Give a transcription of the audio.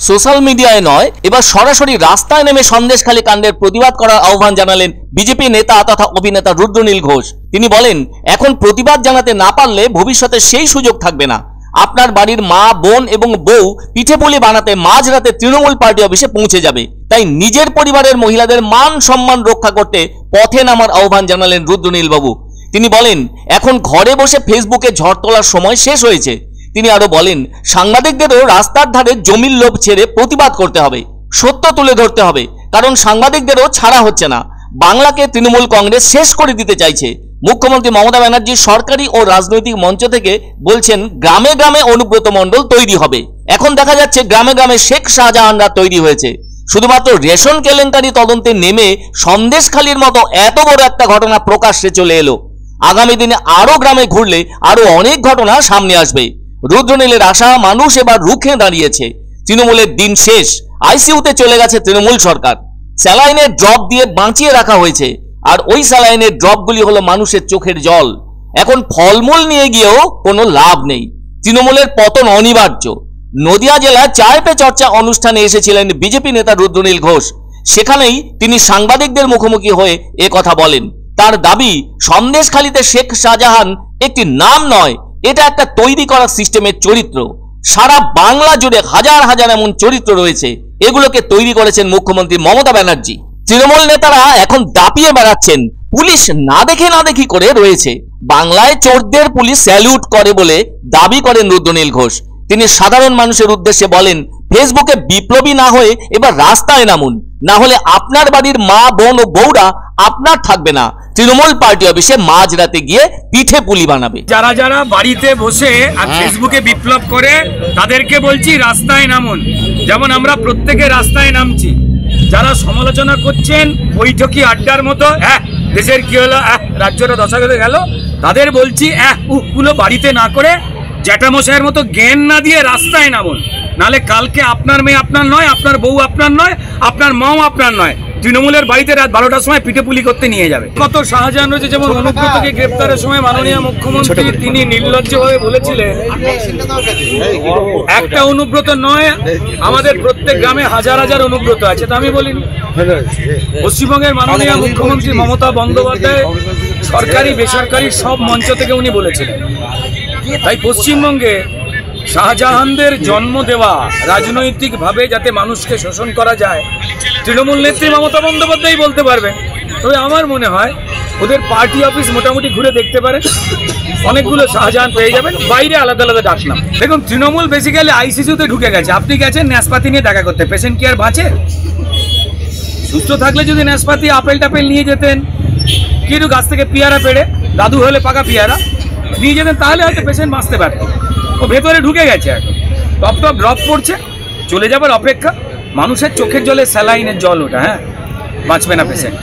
Social মিডিয়ায় নয়, এবার সরাসরি রাস্তায় নেমে সন্দেশখালী কাণ্ডের প্রতিবাদ করার আহ্বান জানালেন বিজেপি নেতা তথা অভিনেতা রুদ্রনীল ঘোষ। তিনি বলেন, এখন প্রতিবাদ জানাতে না পারলে ভবিষ্যতে সেই সুযোগ থাকবে না। আপনার বাড়ির মা, বোন এবং বউ পিঠেপুলি বানাতে মাঝরাতে তৃণমূল পার্টি অফিসে পৌঁছে যাবে। তাই নিজের পরিবারের মহিলাদের মান সম্মান রক্ষা করতে পথে নামার আহ্বান জানালেন রুদ্রনীল বাবু। তিনি বলেন, এখন ঘরে বসে ফেসবুকে ঝড় তোলার সময় শেষ হয়েছে। তিনি আরো বলেন, সাংবাদিকদেরও রাস্তার ধারে জমির লোভ ছেড়ে প্রতিবাদ করতে হবে, সত্য তুলে ধরতে হবে, কারণ সাংবাদিকদেরও ছাড়া হচ্ছে না। বাংলাকে তৃণমূল কংগ্রেস শেষ করে দিতে চাইছে। মুখ্যমন্ত্রী মমতা ব্যানার্জি সরকারি ও রাজনৈতিক মঞ্চ থেকে বলছেন, গ্রামে গ্রামে অনুব্রত মণ্ডল তৈরি হবে। এখন দেখা যাচ্ছে গ্রামে গ্রামে শেখ শাহজাহানরা তৈরি হয়েছে। শুধুমাত্র রেশন কেলেঙ্কারি তদন্তে নেমে সন্দেশখালীর মতো এত বড় একটা ঘটনা প্রকাশ্যে চলে এলো। আগামী দিনে আরো গ্রামে ঘুরলে আরো অনেক ঘটনা সামনে আসবে। রুদ্রনীলের আশা, মানুষ এবার রুখে দাঁড়িয়েছে। তৃণমূলের দিন শেষ। আইসিইউতে চলে গেছে তৃণমূল সরকার। স্যালাইনের ড্রপ দিয়ে বাঁচিয়ে রাখা হয়েছে, আর ওই স্যালাইনের ড্রপগুলি হলো মানুষের চোখের জল। এখন ফলমূল নিয়ে গিয়েও কোনো লাভ নেই। তৃণমূলের পতন অনিবার্য। নদিয়া জেলায় চায় পে চর্চা অনুষ্ঠানে এসেছিলেন বিজেপি নেতা রুদ্রনীল ঘোষ। সেখানেই তিনি সাংবাদিকদের মুখোমুখি হয়ে এ কথা বলেন। তার দাবি, সন্দেশখালীতে শেখ শাহজাহান একটি নাম নয়, এটা একটা তৈরি করা সিস্টেমের চরিত্র। সারা বাংলা জুড়ে হাজার হাজার এমন চরিত্র রয়েছে, এগুলোকে তৈরি করেছেন মুখ্যমন্ত্রী মমতা ব্যানার্জি। তৃণমূল নেতারা এখন দাপিয়ে বেড়াচ্ছেন, পুলিশ না দেখে না দেখি করে রয়েছে। বাংলায় চোরদের পুলিশ স্যালুট করে বলে দাবি করেন রুদ্রনীল ঘোষ। তিনি সাধারণ মানুষের উদ্দেশ্যে বলেন, ফেসবুকে বিপ্লবী না হয়ে এবার রাস্তায় নামুন, না হলে আপনার বাড়ির মা, বোন ও বউরা আপনার থাকবে না। তৃণমূল পার্টি অফিসে মাঝরাতে গিয়ে পিঠে পুলি বানাবে। যারা যারা বাড়িতে বসে আর ফেসবুকে বিপ্লব করে তাদেরকে বলছি রাস্তায় নামুন, যেমন আমরা প্রত্যেকে রাস্তায় নামছি। যারা সমালোচনা করছেন বৈঠকি আড্ডার মতো, দেশের কি হলো, রাজ্যটা দশা করে গেল, তাদের বলছি গুলো বাড়িতে না করে জ্যাঠামশাইয়ের মতো জ্ঞান না দিয়ে রাস্তায় নামুন। নালে কালকে আপনার মেয়ে আপনার নয়, আপনার বউ আপনার নয়, আপনার মাও আপনার নয়। তৃণমূলের বাড়িতে রাত 12টার সময় পিঠে পুলি করতে নিয়ে যাবে। কত শাহজাহান রয়েছে, যেমন অনুব্রতকে গ্রেপ্তারের সময় মাননীয় মুখ্যমন্ত্রী তিনি নির্লজ্জভাবে বলেছিলেন, একটা অনুব্রত নয়, আমাদের প্রত্যেক গ্রামে হাজার হাজার অনুব্রত আছে। তা আমি বলিনি। পশ্চিমবঙ্গের মাননীয় মুখ্যমন্ত্রী মমতা বন্দ্যোপাধ্যায় সরকারি বেসরকারি সব মঞ্চ থেকে উনি বলেছিলেন। তাই পশ্চিমবঙ্গে শাহজাহানদের জন্ম দেওয়া রাজনৈতিকভাবে যাতে মানুষকে শোষণ করা যায়, তৃণমূল নেত্রী মমতা বন্দ্যোপাধ্যায় বলতে পারবেন। তবে আমার মনে হয় ওদের পার্টি অফিস মোটামুটি ঘুরে দেখতে পারেন, অনেকগুলো শাহজাহান পেয়ে যাবেন। বাইরে আলাদা আলাদা ডাকলাম। দেখুন, তৃণমূল বেসিক্যালি আইসিইউতে ঢুকে গেছে। আপনি গেছেন ন্যাশপাতি নিয়ে দেখা করতে, পেশেন্ট কি আর বাঁচে? সুস্থ থাকলে যদি ন্যাশপাতি আপেল টাপেল নিয়ে যেতেন, কিছু গাছ থেকে পেয়ারা পেড়ে, দাদু হলে পাকা পেয়ারা নিয়ে যেতেন, তাহলে হয়তো পেশেন্ট বাঁচতে পারত। ও ভেতরে ঢুকে গেছে, এখন টপ টপ ড্রপ পড়ছে, চলে যাবার অপেক্ষা। মানুষের চোখের জলে স্যালাইনের জল ওটা, বাঁচবে না পেশেন্ট।